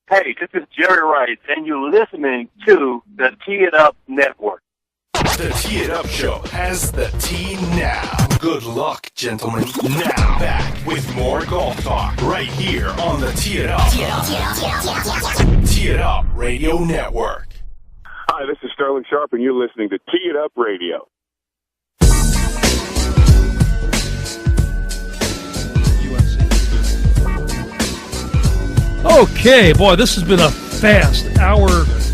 Hey, this is Jerry Rice, and you're listening to the Tee It Up Network. The Tee It Up Show has the tea now. Good luck, gentlemen. Now, back with more golf talk right here on the Tee It Up. Tee It Up Radio Network. Hi, this is Sterling Sharp, and you're listening to Tee It Up Radio. Okay, boy, this has been a fast hour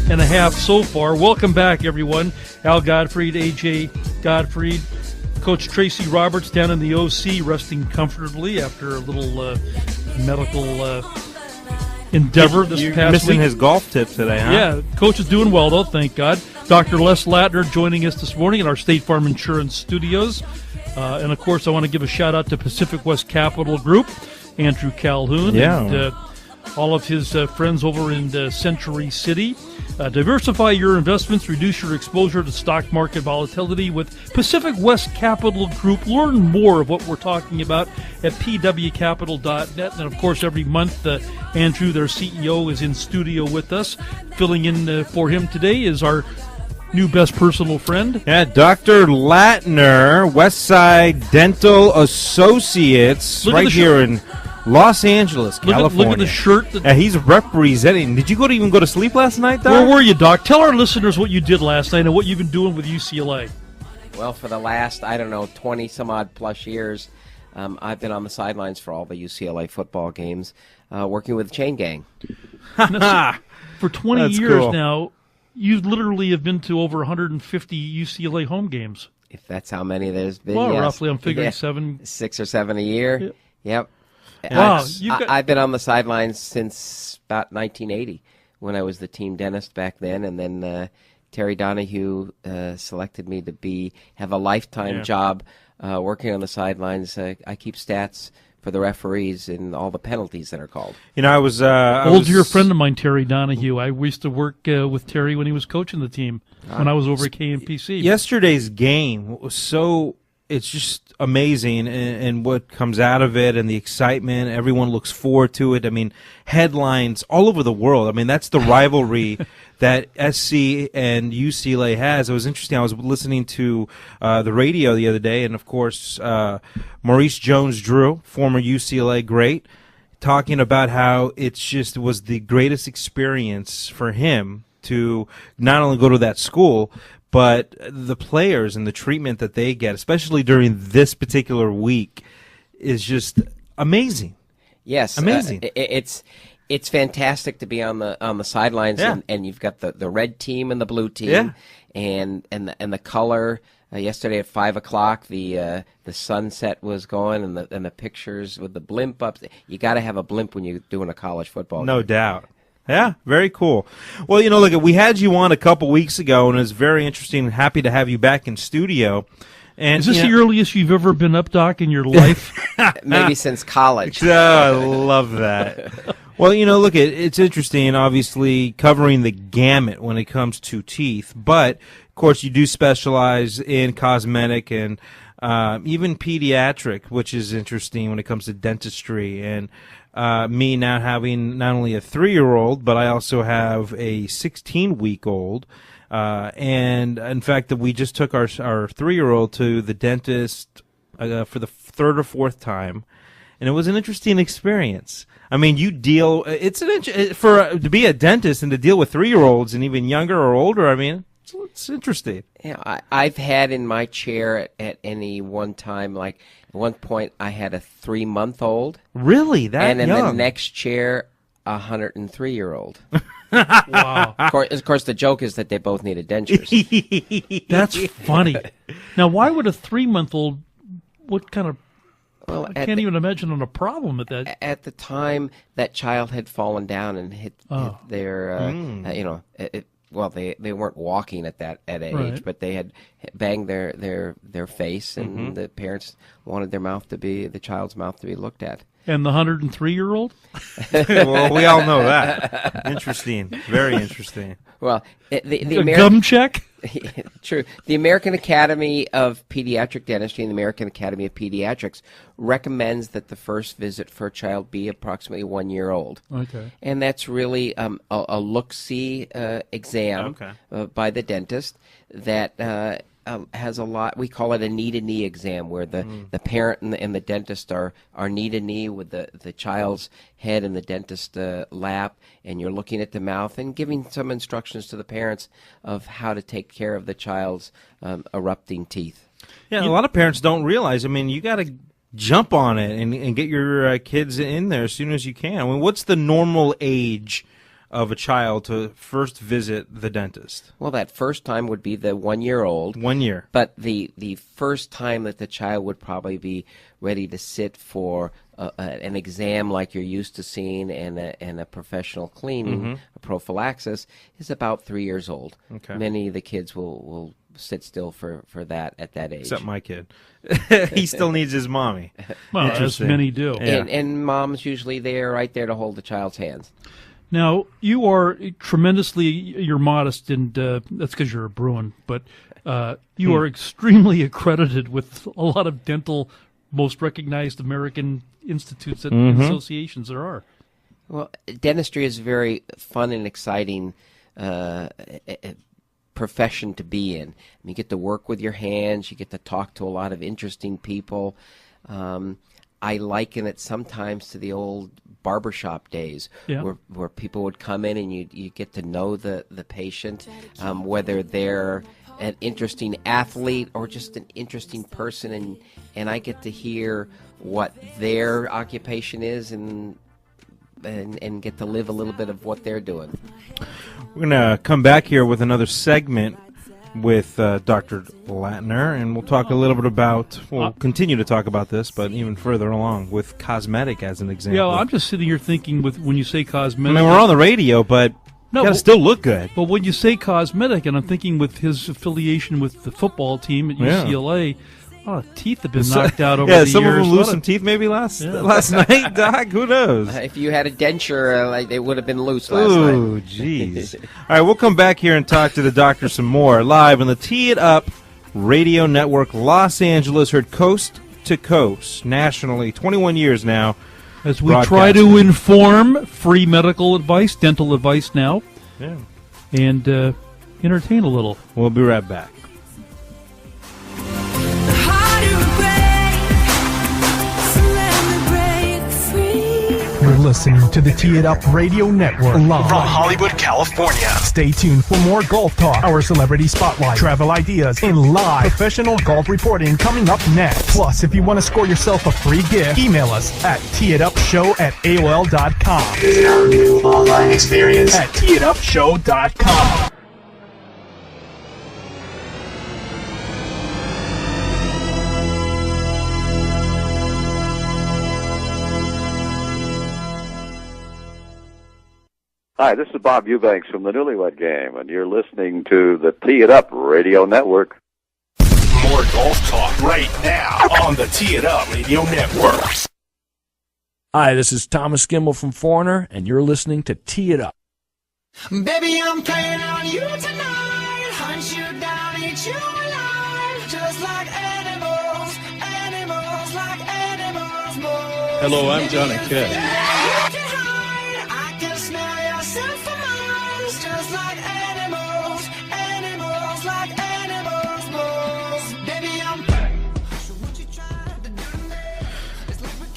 and a half so far. Welcome back, everyone. Al Gottfried, AJ Gottfried, Coach Tracy Roberts down in the OC, resting comfortably after a little medical endeavor this past week. You're missing his golf tips today, huh? Yeah, Coach is doing well, though, thank God. Dr. Les Latner joining us this morning in our State Farm Insurance studios. And, of course, I want to give a shout-out to Pacific West Capital Group, Andrew Calhoun, and all of his friends over in Century City. Diversify your investments, reduce your exposure to stock market volatility with Pacific West Capital Group. Learn more of what we're talking about at pwcapital.net. And, of course, every month, Andrew, their CEO, is in studio with us. Filling in for him today is our new best personal friend. Yeah, Dr. Latner, Westside Dental Associates, right here in Los Angeles, California. Look at the shirt. He's representing. Did you even go to sleep last night, Doc? Where were you, Doc? Tell our listeners what you did last night and what you've been doing with UCLA. Well, for the last, 20-some-odd plus years, I've been on the sidelines for all the UCLA football games, working with the Chain Gang. For 20 That's years cool. now, you literally have been to over 150 UCLA home games. If that's how many there's been, Well, yes. roughly, I'm figuring 6 or 7 a year. Yep. Wow, I've been on the sidelines since about 1980 when I was the team dentist back then, and then Terry Donahue selected me to have a lifetime job working on the sidelines. I keep stats for the referees and all the penalties that are called. You know, I was old dear friend of mine, Terry Donahue. I used to work with Terry when he was coaching the team when I was over at KMPC. Yesterday's game was so. It's just amazing, and what comes out of it, and the excitement. Everyone looks forward to it. I mean, headlines all over the world. I mean, that's the rivalry that SC and UCLA has. It was interesting. I was listening to the radio the other day, and of course, Maurice Jones-Drew, former UCLA great, talking about how it was the greatest experience for him to not only go to that school, but the players and the treatment that they get, especially during this particular week, is just amazing. Yes, amazing. It's fantastic to be on the sidelines, and you've got the red team and the blue team, and the color. Yesterday at 5:00, the sunset was going, and the pictures with the blimp up. You got to have a blimp when you're doing a college football game. No doubt. Yeah, very cool. Well, look, we had you on a couple weeks ago, and it was very interesting and happy to have you back in studio. And is this the earliest you've ever been up, Doc, in your life? Maybe since college. Oh, I love that. Well, look, it's interesting, obviously, covering the gamut when it comes to teeth. But, of course, you do specialize in cosmetic and even pediatric, which is interesting when it comes to dentistry. And me now having not only a 3-year-old, but I also have a 16-week-old. And, in fact, we just took our 3-year-old to the dentist for the third or fourth time. And it was an interesting experience. I mean, to be a dentist and to deal with 3-year-olds and even younger or older, I mean, it's interesting. Yeah, I've had in my chair at any one time, like at one point I had a 3-month-old. Really? That and in young? the next chair, a 103-year-old. Wow. Of course, the joke is that they both needed dentures. That's funny. Now, why would a 3-month-old, what kind of, well, I can't even imagine on a problem at that. At the time, that child had fallen down and hit their, well, they weren't walking at age, Right. but they had banged their face, and the parents wanted the child's mouth to be looked at. And the 103-year-old? Well, we all know that. Interesting. Very interesting. Well, the gum check? True. The American Academy of Pediatric Dentistry and the American Academy of Pediatrics recommends that the first visit for a child be approximately 1 year old. Okay. And that's really a look-see exam by the dentist that has a lot. We call it a knee-to-knee exam, where the parent and the dentist are knee-to-knee with the child's head in the dentist's lap, and you're looking at the mouth and giving some instructions to the parents of how to take care of the child's erupting teeth. Yeah, a lot of parents don't realize. I mean, you got to jump on it and get your kids in there as soon as you can. I mean, what's the normal age of a child to first visit the dentist? Well, that first time would be the 1 year old. 1 year. But the first time that the child would probably be ready to sit for an exam like you're used to seeing and a professional cleaning, a prophylaxis, is about 3 years old. Okay. Many of the kids will sit still for that at that age. Except my kid. He still needs his mommy. Well, as many do. Yeah. And mom's usually there, right there to hold the child's hands. Now, you are you're modest, and that's because you're a Bruin, but you are extremely accredited with a lot of dental, most recognized American institutes and associations there are. Well, dentistry is a very fun and exciting profession to be in. You get to work with your hands, you get to talk to a lot of interesting people. I liken it sometimes to the old barbershop days, where people would come in and you get to know the patient, whether they're an interesting athlete or just an interesting person, and I get to hear what their occupation is and get to live a little bit of what they're doing. We're going to come back here with another segment with Dr. Latner, and we'll talk a little bit about, we'll continue to talk about this, but even further along with cosmetic as an example. Yeah, I'm just sitting here thinking when you say cosmetic. I mean, we're on the radio, but you got to still look good. But when you say cosmetic, and I'm thinking with his affiliation with the football team at UCLA, teeth have been knocked out over the years. Yeah, some of them lose some teeth maybe last night, Doc. Who knows? If you had a denture, they would have been loose last night. Oh, jeez. All right, we'll come back here and talk to the doctor some more live on the Tee It Up Radio Network, Los Angeles, heard coast to coast, nationally, 21 years now. As we try to inform, free medical advice, dental advice now, and entertain a little. We'll be right back. You're listening to the Tee It Up Radio Network live from Hollywood, California. Stay tuned for more golf talk, our celebrity spotlight, travel ideas, and live professional golf reporting coming up next. Plus, if you want to score yourself a free gift, email us at teeitupshow@aol.com. Visit our new online experience at teeitupshow.com. Hi, this is Bob Eubanks from the Newlywed Game, and you're listening to the Tee It Up Radio Network. More golf talk right now on the Tee It Up Radio Network. Hi, this is Thomas Gimbel from Foreigner, and you're listening to Tee It Up. Baby, I'm playing on you tonight. Hunt you down, eat you alive. Just like animals, animals like animals. More. Hello, I'm Johnny Cash.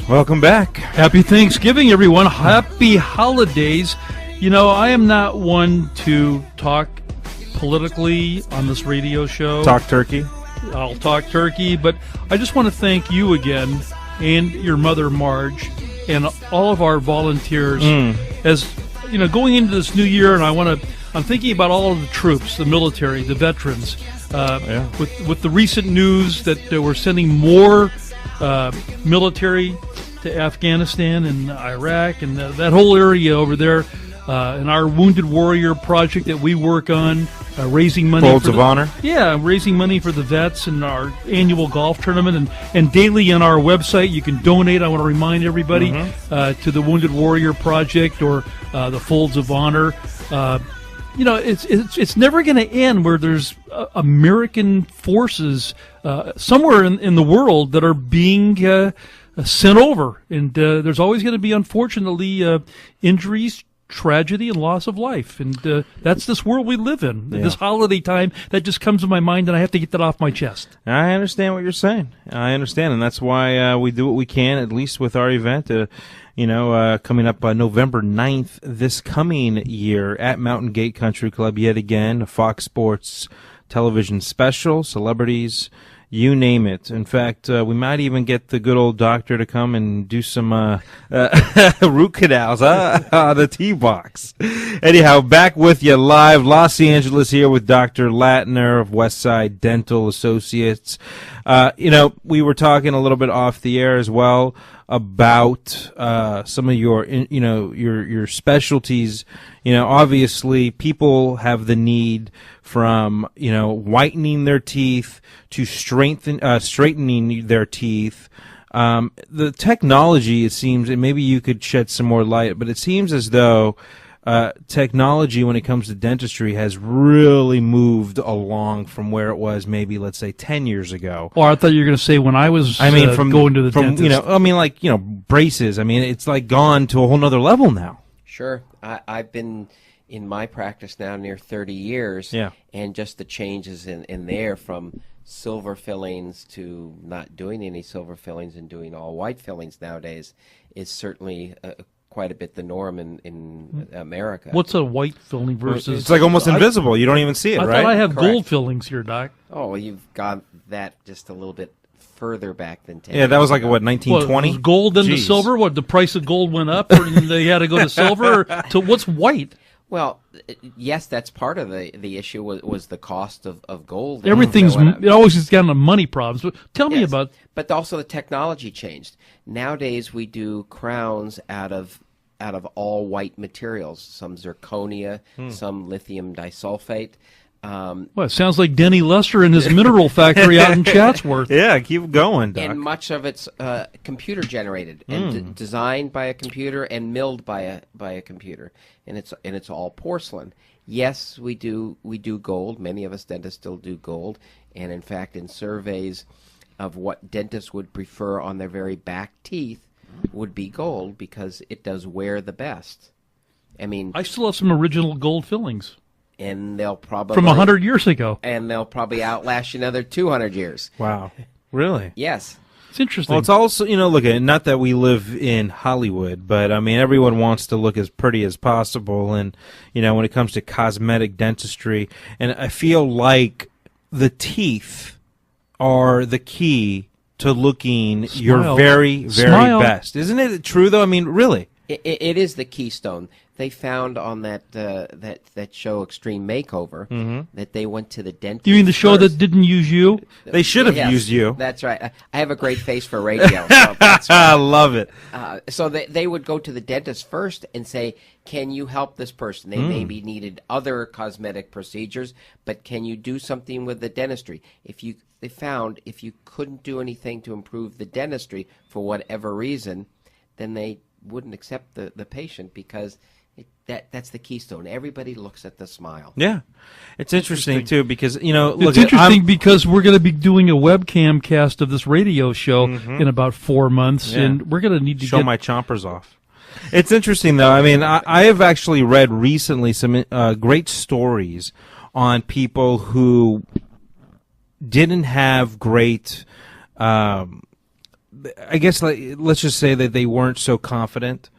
Welcome back. Happy Thanksgiving, everyone. Happy holidays. You know, I am not one to talk politically on this radio show. Talk turkey. I'll talk turkey, but I just want to thank you again and your mother, Marge, and all of our volunteers. As you know, going into this new year, and I'm thinking about all of the troops, the military, the veterans. With the recent news that we're sending more military to Afghanistan and Iraq and that whole area over there, and our Wounded Warrior project that we work on, raising money Folds of Honor. Yeah, raising money for the vets and our annual golf tournament, and daily on our website you can donate. I want to remind everybody to the Wounded Warrior project or the Folds of Honor. it's never going to end where there's American forces somewhere in the world that are being sent over, and there's always going to be, unfortunately, injuries, tragedy, and loss of life, and that's this world we live in. This holiday time, that just comes to my mind, and I have to get that off my chest. I understand what you're saying. I understand, and that's why we do what we can, at least with our event. Coming up November 9th this coming year at Mountain Gate Country Club yet again, a Fox Sports television special, celebrities, you name it. In fact, we might even get the good old doctor to come and do some root canals on the tee box. Anyhow, back with you live, Los Angeles, here with Dr. Latner of Westside Dental Associates. We were talking a little bit off the air as well about some of your specialties. Obviously people have the need from whitening their teeth to straightening their teeth. The technology, it seems, and maybe you could shed some more light, but it seems as though technology when it comes to dentistry has really moved along from where it was maybe, let's say, 10 years ago. Or I thought you were going to say when I was going to the dentist. Braces. It's like gone to a whole nother level now. Sure. I've been in my practice now near 30 years, and just the changes in there from silver fillings to not doing any silver fillings and doing all white fillings nowadays is certainly quite a bit the norm in America. What's a white filling versus... It's like almost invisible. You don't even see it, right? I thought I have gold fillings here, Doc. Oh, well, you've got that just a little bit further back than 10 Yeah, that was like, what, 1920? Was gold into silver? What, the price of gold went up and they had to go to silver? To what's white? Well, yes, that's part of the issue was the cost of gold. It always has gotten money problems. But tell me about... But also the technology changed. Nowadays we do crowns out of all white materials. Some zirconia, some lithium disulfate. Well, it sounds like Denny Lester and his mineral factory out in Chatsworth. Yeah, keep going, Doc. And much of it's computer generated and designed by a computer and milled by a computer, and it's all porcelain. Yes, we do gold. Many of us dentists still do gold, and in fact, in surveys of what dentists would prefer on their very back teeth would be gold because it does wear the best. I still have some original gold fillings. And they'll probably... From 100 years ago. And they'll probably outlast you another 200 years. Wow. Really? Yes. It's interesting. Well, it's also, look, not that we live in Hollywood, but, everyone wants to look as pretty as possible. And, when it comes to cosmetic dentistry, and I feel like the teeth are the key to looking your very, very best. Isn't it true, though? Really? It is the keystone. They found on that show Extreme Makeover that they went to the dentist. You mean the show that didn't use you? They should have used you. That's right. I have a great face for radio. So that's I love it. So they would go to the dentist first and say, can you help this person? They maybe needed other cosmetic procedures, but can you do something with the dentistry? They found if you couldn't do anything to improve the dentistry for whatever reason, then they wouldn't accept the patient because that's the keystone. Everybody looks at the smile. Yeah. It's interesting too because, it's interesting because we're going to be doing a webcam cast of this radio show in about 4 months, and we're going to need to show my chompers off. It's interesting, though. I have actually read recently some great stories on people who didn't have great, I guess, let's just say that they weren't so confident.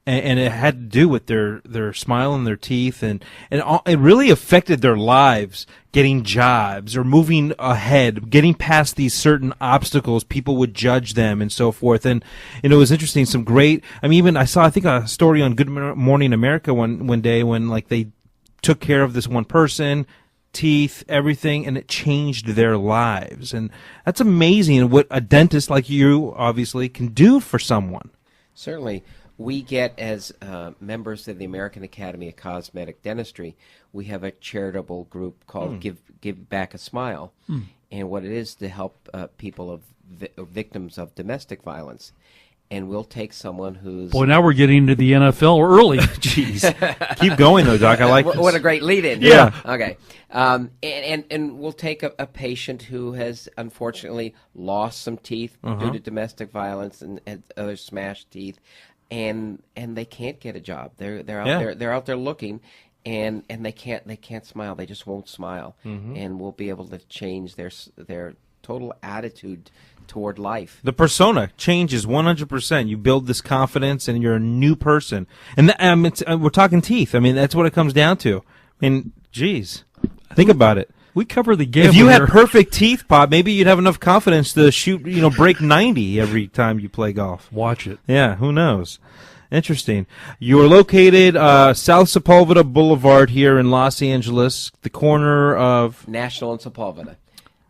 And it had to do with their smile and their teeth, and it really affected their lives, getting jobs or moving ahead, getting past these certain obstacles. People would judge them and so forth. And it was interesting. Some great. I saw a story on Good Morning America one day when they took care of this one person, teeth, everything, and it changed their lives. And that's amazing what a dentist like you obviously can do for someone. Certainly. We get, as members of the American Academy of Cosmetic Dentistry, we have a charitable group called Give Back a Smile. And what it is to help people of victims of domestic violence. and we'll take someone who's... Boy, now we're getting into the NFL early. Jeez. Keep going, though, Doc. I like this. What a great lead-in. Yeah. Okay. And we'll take a patient who has unfortunately lost some teeth due to domestic violence and other smashed teeth, and they can't get a job. They're out there looking, and they can't smile. They just won't smile, and we'll be able to change their total attitude toward life. The persona changes 100%. You build this confidence, and you're a new person. And we're talking teeth. I mean, that's what it comes down to. I mean, geez, think about it. We cover the game. If you had perfect teeth, Pop, maybe you'd have enough confidence to shoot, break 90 every time you play golf. Watch it. Yeah, who knows? Interesting. You are located South Sepulveda Boulevard here in Los Angeles, the corner of National and Sepulveda.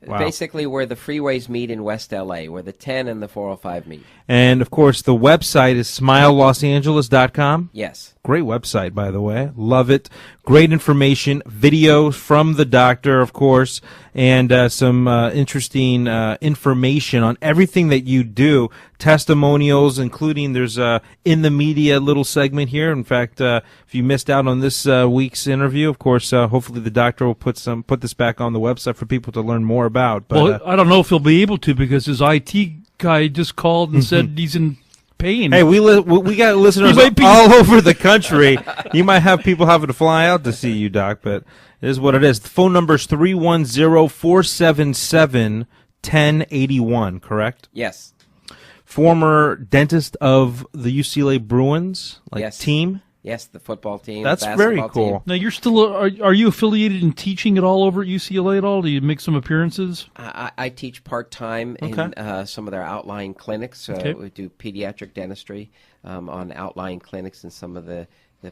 Wow. Basically where the freeways meet in West LA, where the 10 and the 405 meet. And, of course, the website is smilelosangeles.com. Yes. Great website, by the way. Love it. Great information. Video from the doctor, of course, and some interesting information on everything that you do. Testimonials, including there's in the media little segment here. In fact, if you missed out on this week's interview, of course, hopefully the doctor will put this back on the website for people to learn more about. But, well, I don't know if he'll be able to because his IT guy just called and said he's in pain. Hey, we got listeners all over the country. You might have people having to fly out to see you, Doc, but it is what it is. The phone number is 310-477-1081, correct? Yes. Former dentist of the UCLA Bruins, team? Yes, the football team. That's very cool. Team. Now, you're still are you affiliated in teaching at all over at UCLA at all? Do you make some appearances? I teach part-time in some of their outlying clinics. We do pediatric dentistry on outlying clinics in some of the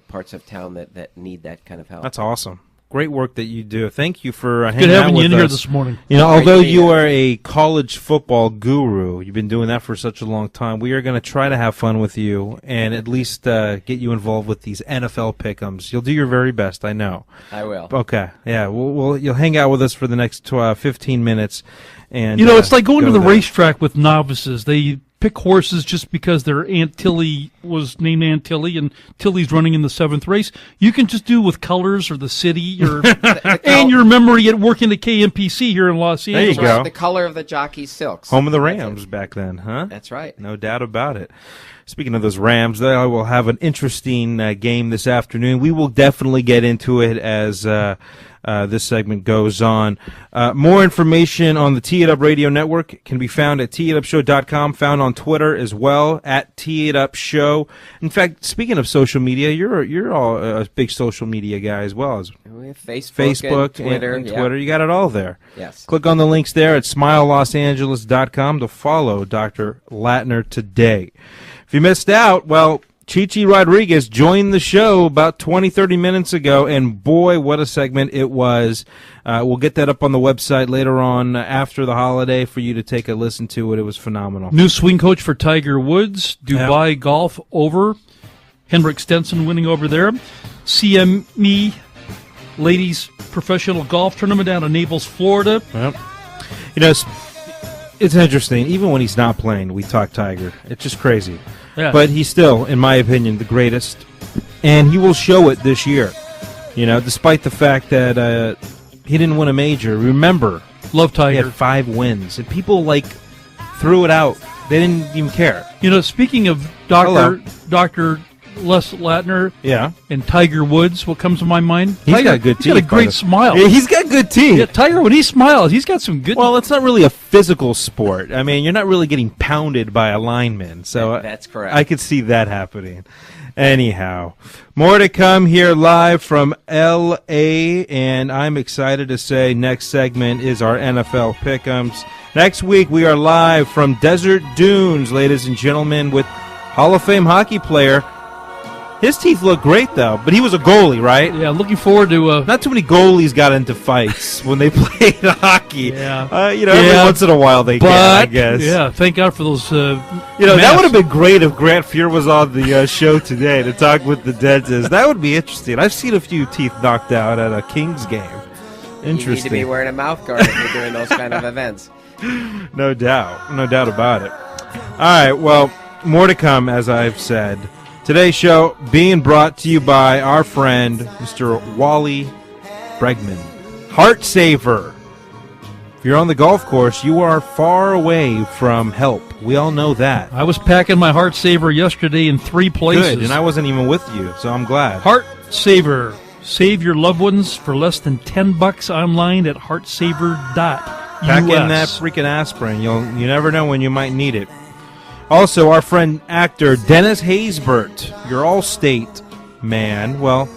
parts of town that need that kind of help. That's awesome. Great work that you do. Thank you for hanging good having out with you in us here this morning. Although you are a college football guru, you've been doing that for such a long time. We are going to try to have fun with you and at least get you involved with these NFL pick'ems. You'll do your very best, I know. I will. Okay, yeah. You'll hang out with us for the next 15 minutes, and it's like going to the racetrack with novices. They pick horses just because their Aunt Tilly was named Aunt Tilly and Tilly's running in the 7th race. You can just do with colors or the city or and your memory at working at KMPC here in Los Angeles. There you go. The color of the jockey's silks. Home of the Rams back then, huh? That's right. No doubt about it. Speaking of those Rams, they will have an interesting game this afternoon. We will definitely get into it as this segment goes on. More information on the Tee It Up Radio Network can be found at teeitupshow.com, found on Twitter as well, at Tee It Up Show. In fact, speaking of social media, you're all a big social media guy as well. We have Facebook and Twitter. And Twitter. You got it all there. Yes. Click on the links there at smilelosangeles.com to follow Dr. Latner today. If you missed out, well, Chichi Rodriguez joined the show about 20-30 minutes ago, and boy, what a segment it was. We'll get that up on the website later on after the holiday for you to take a listen to it. It was phenomenal. New swing coach for Tiger Woods, Dubai Golf over, Henrik Stenson winning over there, CME Ladies Professional Golf Tournament down in Naples, Florida. Yep. It's interesting. Even when he's not playing, we talk Tiger. It's just crazy. Yeah. But he's still, in my opinion, the greatest. And he will show it this year. Despite the fact that he didn't win a major. Remember, love Tiger. He had 5 wins. And people, threw it out. They didn't even care. Speaking of Dr. Les Latner and Tiger Woods, what comes to my mind? He's got good teeth. He's got a great smile. Yeah, he's got good teeth. Yeah, Tiger, when he smiles, he's got some good... Well, it's not really a physical sport. I mean, you're not really getting pounded by a lineman. So that's correct. I could see that happening. Anyhow, more to come here live from L.A., and I'm excited to say next segment is our NFL Pick'ems. Next week, we are live from Desert Dunes, ladies and gentlemen, with Hall of Fame hockey player. His teeth look great, though, but he was a goalie, right? Yeah, looking forward to... Not too many goalies got into fights when they played hockey. Yeah. Every once in a while they can, I guess. Yeah, thank God for those that would have been great if Grant Fuhr was on the show today to talk with the dentist. That would be interesting. I've seen a few teeth knocked out at a Kings game. Interesting. You need to be wearing a mouth guard if you're doing those kind of events. No doubt. No doubt about it. All right, well... more to come, as I've said. Today's show being brought to you by our friend, Mr. Wally Bregman. Heart Saver. If you're on the golf course, you are far away from help. We all know that. I was packing my Heart Saver yesterday in 3 places. Good, and I wasn't even with you, so I'm glad. Heart Saver. Save your loved ones for less than $10 online at heartsaver.us. Pack in that freaking aspirin. You never know when you might need it. Also, our friend actor Dennis Haysbert, your All-State man. Well,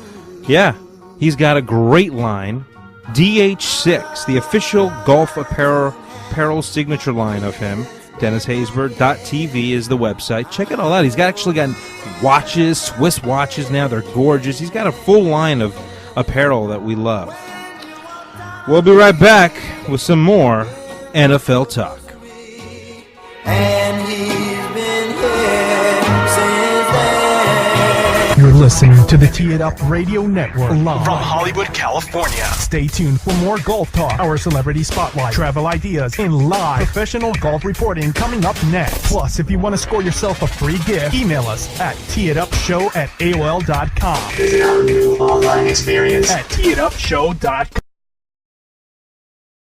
yeah, he's got a great line. DH6, the official golf apparel signature line of him. DennisHaysbert.tv is the website. Check it all out. He's actually got watches, Swiss watches now. They're gorgeous. He's got a full line of apparel that we love. We'll be right back with some more NFL talk. And he's been here since then. You're listening to the Tee It Up Radio Network live From Hollywood, California. Stay tuned for more golf talk, our celebrity spotlight, travel ideas, and live professional golf reporting coming up next. Plus, if you want to score yourself a free gift, email us at teeitupshow@aol.com. Visit our new online experience at teeitupshow.com.